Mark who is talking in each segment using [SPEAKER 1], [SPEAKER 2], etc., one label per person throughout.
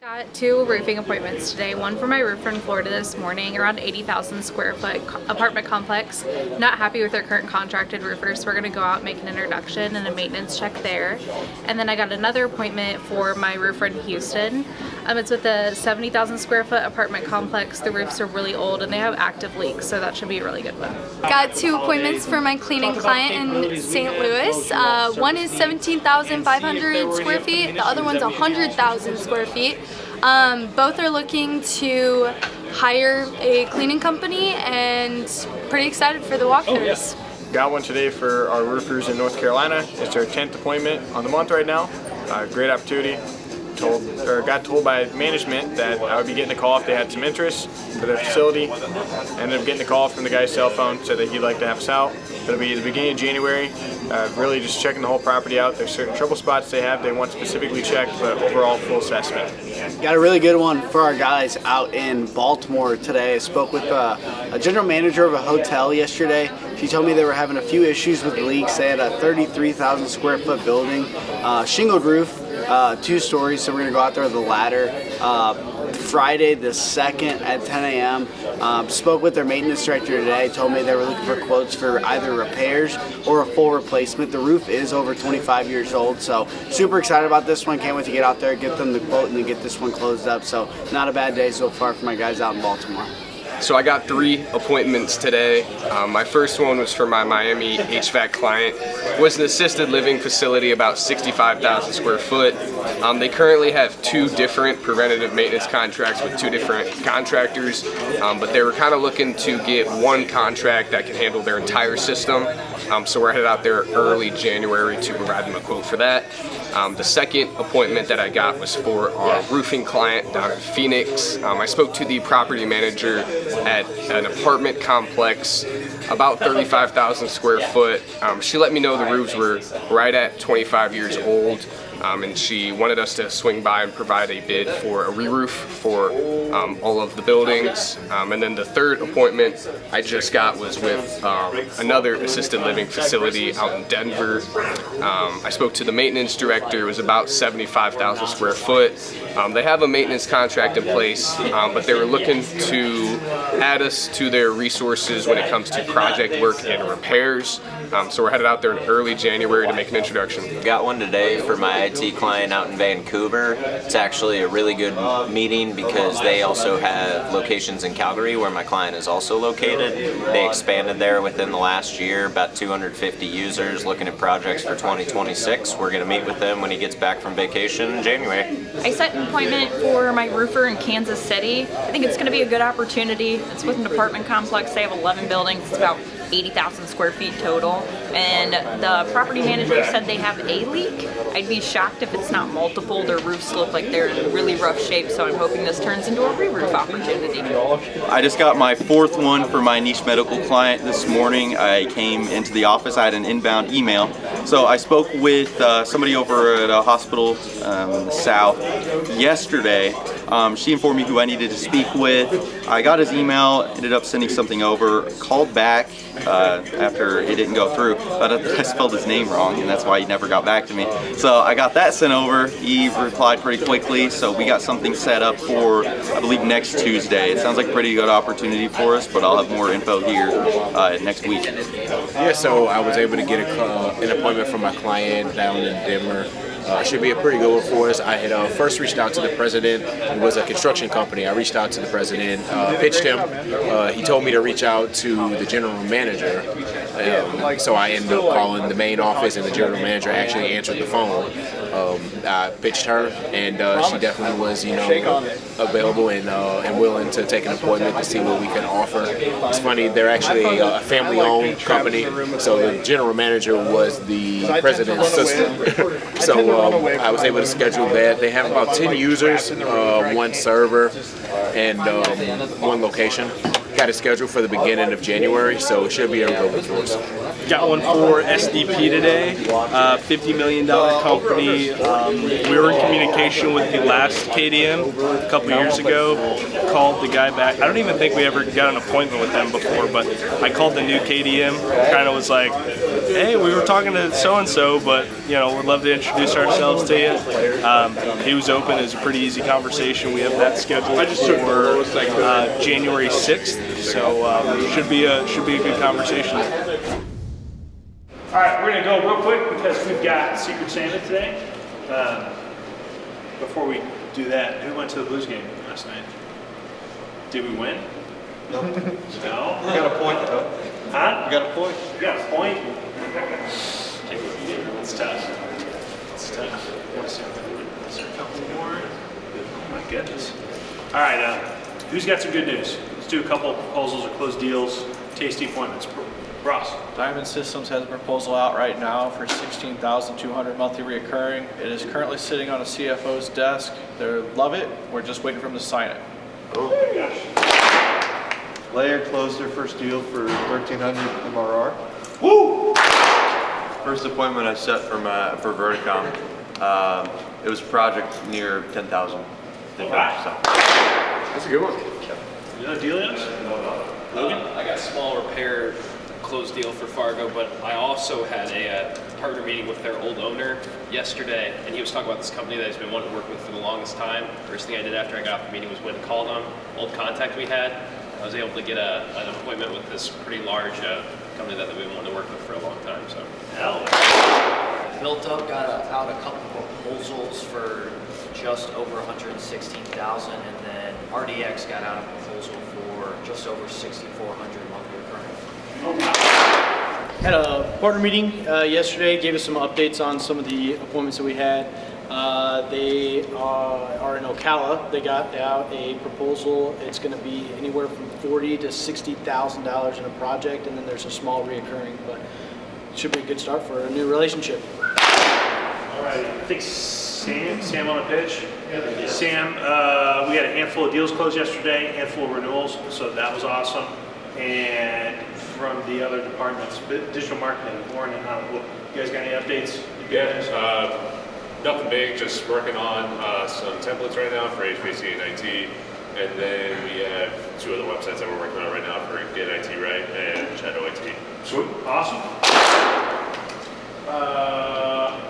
[SPEAKER 1] Got two roofing appointments today, one for my roofer in Florida this morning, around 80,000 square foot apartment complex. Not happy with their current contracted roofer, so we're going to go out and make an introduction and a maintenance check there. And then I got another appointment for my roofer in Houston. It's with a 70,000 square foot apartment complex. The roofs are really old and they have active leaks, so that should be a really good one.
[SPEAKER 2] Got two appointments for my cleaning client in St. Louis. One is 17,500 square feet, the other one's 100,000 square feet. Both are looking to hire a cleaning company and pretty excited for the walkthroughs.
[SPEAKER 3] Got one today for our roofers in North Carolina. It's our 10th appointment on the month right now. Great opportunity. Got told by management that I would be getting a call if they had some interest for their facility. Ended up getting a call from the guy's cell phone, said that he'd like to have us out. It'll be the beginning of January. Really just checking the whole property out. There's certain trouble spots they have they want specifically checked, but overall full assessment.
[SPEAKER 4] Got a really good one for our guys out in Baltimore today. I spoke with a general manager of a hotel yesterday. She told me they were having a few issues with leaks. They had a 33,000 square foot building, shingled roof, 2 stories, so we're going to go out there with a ladder. Friday the 2nd at 10 a.m. Spoke with their maintenance director today, told me they were looking for quotes for either repairs or a full replacement. The roof is over 25 years old, so super excited about this one. Can't wait to get out there, get them the quote, and then get this one closed up. So not a bad day so far for my guys out in Baltimore.
[SPEAKER 5] So I got 3 appointments today. My first one was for my Miami HVAC client. It was an assisted living facility, about 65,000 square foot. They currently have 2 different preventative maintenance contracts with 2 different contractors, but they were kind of looking to get one contract that can handle their entire system. So we're headed out there early January to provide them a quote for that. The second appointment that I got was for our roofing client down in Phoenix. I spoke to the property manager at an apartment complex, about 35,000 square foot. She let me know the roofs were right at 25 years old. And she wanted us to swing by and provide a bid for a re-roof for all of the buildings. And then the third appointment I just got was with another assisted living facility out in Denver. I spoke to the maintenance director. It was about 75,000 square foot. They have a maintenance contract in place, but they were looking to add us to their resources when it comes to project work and repairs. So we're headed out there in early January to make an introduction.
[SPEAKER 6] Got one today for my IT client out in Vancouver. It's actually a really good meeting because they also have locations in Calgary where my client is also located. They expanded there within the last year, about 250 users looking at projects for 2026. We're going to meet with them when he gets back from vacation in January.
[SPEAKER 1] I set an appointment for my roofer in Kansas City. I think it's going to be a good opportunity. It's with an apartment complex. They have 11 buildings. It's about 80,000 square feet total, and the property manager said they have a leak. I'd be shocked if it's not multiple. Their roofs look like they're in really rough shape, so I'm hoping this turns into a re-roof opportunity.
[SPEAKER 7] I just got my 4th one for my niche medical client this morning. I came into the office. I had an inbound email. So I spoke with somebody over at a hospital in the south yesterday. She informed me who I needed to speak with. I got his email, ended up sending something over, called back after it didn't go through, but I spelled his name wrong, and that's why he never got back to me. So I got that sent over. He replied pretty quickly, so we got something set up for, I believe, next Tuesday. It sounds like a pretty good opportunity for us, but I'll have more info here next week.
[SPEAKER 8] Yeah, so I was able to get an appointment from my client down in Denver. Should be a pretty good one for us. I had first reached out to the president. It was a construction company. I reached out to the president, pitched him. He told me to reach out to the general manager. So I ended up calling the main office, and the general manager actually answered the phone. I pitched her, and she definitely was, available and willing to take an appointment to see what we can offer. It's funny, they're actually a family-owned company, so the general manager was the president's sister. So I was able to schedule that. They have about 10 users, 1 server, and 1 location. had it scheduled for the beginning of January, so it should be a real good for us.
[SPEAKER 9] Got one for SDP today, $50 million company. We were in communication with the last KDM a couple years ago. Called the guy back. I don't even think we ever got an appointment with them before, but I called the new KDM. Kind of was like, hey, we were talking to so-and-so, but you know, we'd love to introduce ourselves to you. He was open. It was a pretty easy conversation. We have that scheduled for January 6th, so should be a good conversation.
[SPEAKER 10] All right, we're gonna go real quick because we've got Secret Santa today. Before we do that, who went to the Blues game last night? Did we win? No. No?
[SPEAKER 11] We got a point though.
[SPEAKER 10] Huh?
[SPEAKER 11] We got a point.
[SPEAKER 10] You got a point? It's tough. It's tough. Is there a couple more? Oh my goodness. All right, who's got some good news? Let's do a couple of proposals or closed deals, tasty appointments. Ross.
[SPEAKER 12] Diamond Systems has a proposal out right now for $16,200 monthly reoccurring. It is currently sitting on a CFO's desk. They love it. We're just waiting for them to sign it.
[SPEAKER 10] Oh my gosh.
[SPEAKER 11] Laird closed their first deal for 1,300 MRR.
[SPEAKER 10] Woo!
[SPEAKER 11] First appointment I set for Verticom. It was a project near 10,000.
[SPEAKER 10] Wow.
[SPEAKER 8] That's a good one.
[SPEAKER 10] You know Dillon? Logan?
[SPEAKER 13] I got a small repair closed deal for Fargo, but I also had a partner meeting with their old owner yesterday, and he was talking about this company that he's been wanting to work with for the longest time. First thing I did after I got off the meeting was went and called on old contact we had. I was able to get an appointment with this pretty large company that we've been wanting to work with for a long time. So.
[SPEAKER 10] Hell.
[SPEAKER 14] Built Up got out a couple proposals for just over 116,000, and then RDX got out a proposal for just over 6,400 monthly recurring.
[SPEAKER 15] Had a partner meeting yesterday, gave us some updates on some of the appointments that we had. They are in Ocala. They got out a proposal. It's going to be anywhere from $40,000 to $60,000 in a project, and then there's a small reoccurring, but it should be a good start for a new relationship.
[SPEAKER 10] All right, I think Sam on a pitch. Sam, we had a handful of deals closed yesterday, a handful of renewals, so that was awesome. And from the other departments, digital marketing, Lauren and you guys got any updates?
[SPEAKER 16] Yeah, nothing big, just working on some templates right now for HVAC and IT. And then we have 2 other websites that we're working on right now for Get IT Right and Shadow IT.
[SPEAKER 10] Sweet, awesome.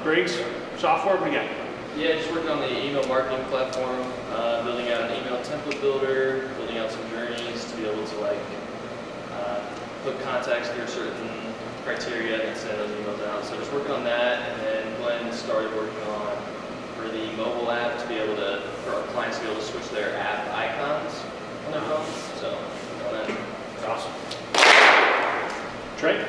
[SPEAKER 10] Briggs, software, what do you got?
[SPEAKER 13] Yeah, just working on the email marketing platform, building out an email template builder, building out some journeys to be able to put contacts through certain criteria and send those emails out. So just working on that, and then Glenn started working on for the mobile app to be able to, for our clients to be able to switch their app icons on their phones. So on that.
[SPEAKER 10] Awesome. Trey?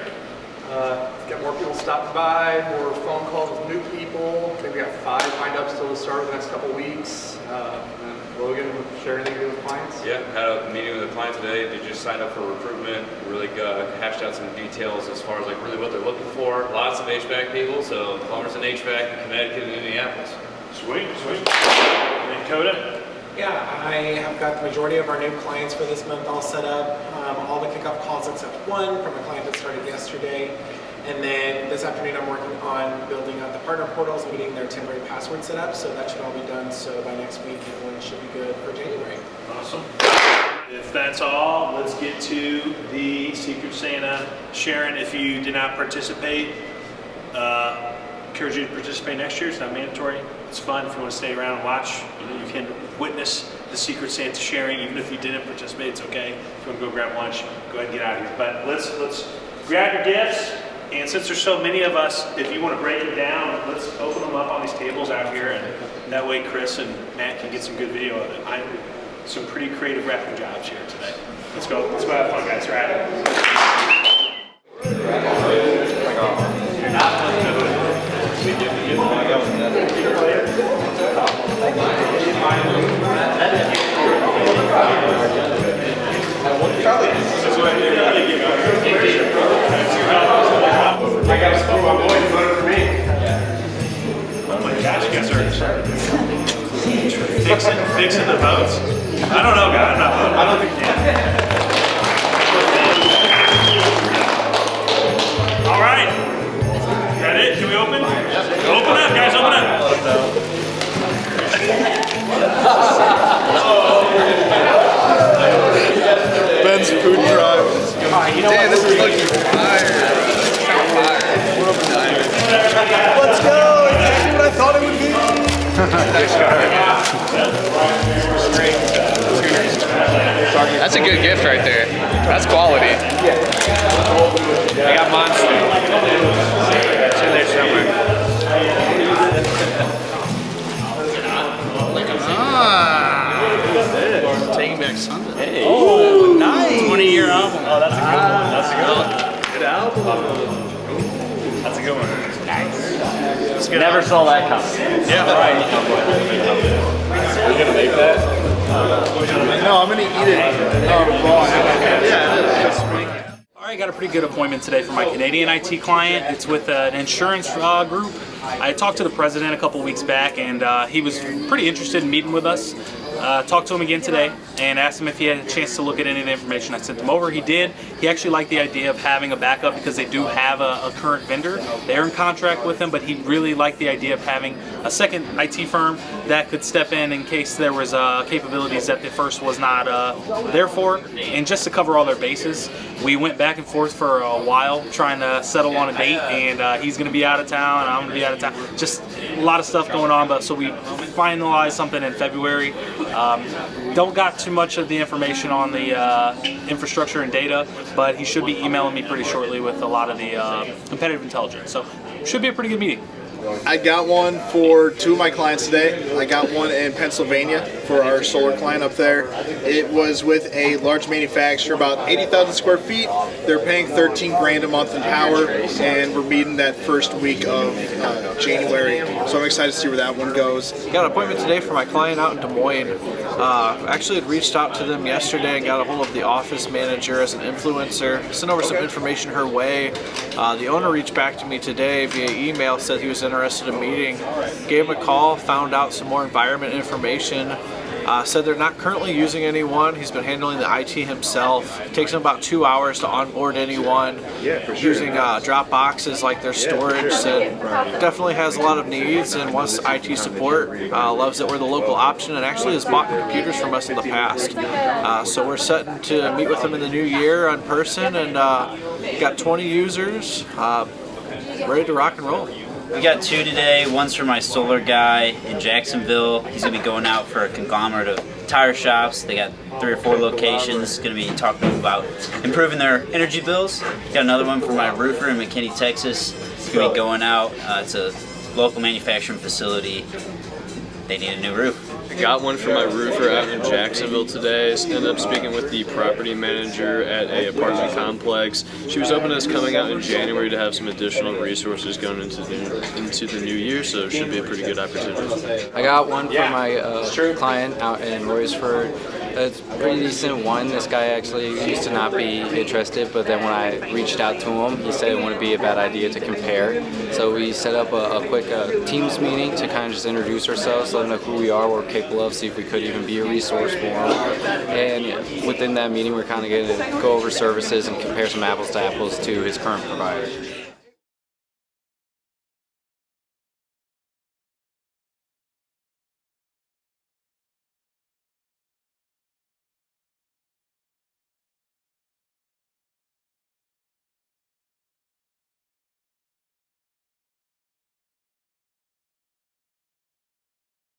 [SPEAKER 17] Got more people stopping by, more phone calls with new people. I think we got 5 lined up still to start the next couple weeks. And Logan, share anything to do with clients?
[SPEAKER 18] Yeah, had a meeting with a client today. They just signed up for recruitment. Really hashed out some details as far as really what they're looking for. Lots of HVAC people, so plumbers and HVAC in Connecticut and Indianapolis.
[SPEAKER 10] Sweet, sweet. And Coda?
[SPEAKER 19] Yeah, I have got the majority of our new clients for this month all set up. All the kickoff calls except one from a client that started yesterday. And then this afternoon I'm working on building out the partner portals and getting their temporary password set up. So that should all be done. So by next week, everyone should be good for January.
[SPEAKER 10] Awesome. If that's all, let's get to the Secret Santa. Sharon, if you did not participate, encourage you to participate next year. It's not mandatory. It's fun. If you want to stay around and watch, you can witness the Secret Santa sharing. Even if you didn't participate, it's okay. If you want to go grab lunch, go ahead and get out of here. But let's grab your gifts. And since there's so many of us, if you want to break it down, let's open them up on these tables out here, and that way Chris and Matt can get some good video of it. Some pretty creative wrapping jobs here today. Let's go have fun, guys. Right? I got to spoke my boy who voted for me. Oh my gosh, you guys are fixing the votes? I don't know, guys. I'm not voting. I don't think you can.
[SPEAKER 3] Ben's food drive.
[SPEAKER 11] Damn, this is looking fire.
[SPEAKER 3] Let's go! Exactly what I thought it would be.
[SPEAKER 5] That's a good gift right there. That's quality.
[SPEAKER 10] I got Monster. It's in there somewhere.
[SPEAKER 12] Taking Back Sunday.
[SPEAKER 10] Hey. Oh, nice. 20-year album. Oh, that's a good one. That's a good one. Good album. That's a good one. Nice.
[SPEAKER 15] Never saw that coming.
[SPEAKER 10] Yeah, right.
[SPEAKER 9] We're gonna make that?
[SPEAKER 3] No, I'm gonna eat it raw.
[SPEAKER 20] All right, got a pretty good appointment today for my Canadian IT client. It's with an insurance group. I talked to the president a couple weeks back, and he was pretty interested in meeting with us. Talked to him again today and asked him if he had a chance to look at any of the information I sent him over. He did. He actually liked the idea of having a backup because they do have a current vendor. They're in contract with them, but he really liked the idea of having a second IT firm that could step in case there was capabilities that the first was not there for, and just to cover all their bases. We went back and forth for a while trying to settle on a date, and he's going to be out of town, and I'm going to be out of town. Just a lot of stuff going on, but so we finalized something in February. Don't got too much of the information on the infrastructure and data, but he should be emailing me pretty shortly with a lot of the competitive intelligence. So should be a pretty good meeting.
[SPEAKER 3] I got one for 2 of my clients today. I got one in Pennsylvania for our solar client up there. It was with a large manufacturer, about 80,000 square feet. They're paying 13 grand a month in power, and we're meeting that first week of January. So I'm excited to see where that one goes.
[SPEAKER 12] Got an appointment today for my client out in Des Moines. Actually had reached out to them yesterday and got a hold of the office manager as an influencer. Sent over some information her way. The owner reached back to me today via email, said he was interested in meeting. Gave him a call, found out some more environment information. Said they're not currently using anyone. He's been handling the IT himself. It takes him about 2 hours to onboard anyone. Using drop boxes like their storage. Said definitely has a lot of needs and wants IT support. Loves that we're the local option and actually has bought computers from us in the past. So we're setting to meet with him in the new year in person, and got 20 users ready to rock and roll.
[SPEAKER 21] We got 2 today. One's for my solar guy in Jacksonville. He's going to be going out for a conglomerate of tire shops. They got 3 or 4 locations. Going to be talking about improving their energy bills. Got another one for my roofer in McKinney, Texas. He's going to be going out. It's a local manufacturing facility. They need a new roof.
[SPEAKER 22] I got one for my roofer out in Jacksonville today. Ended up speaking with the property manager at a apartment complex. She was open to us coming out in January to have some additional resources going into the new year, so it should be a pretty good opportunity.
[SPEAKER 23] I got one for my client out in Royceford. It's a pretty decent one. This guy actually used to not be interested, but then when I reached out to him, he said it wouldn't be a bad idea to compare. So we set up a quick Teams meeting to kind of just introduce ourselves, let him know who we are, what we're capable of, see if we could even be a resource for him. And within that meeting, we're kind of going to go over services and compare some apples to apples to his current provider.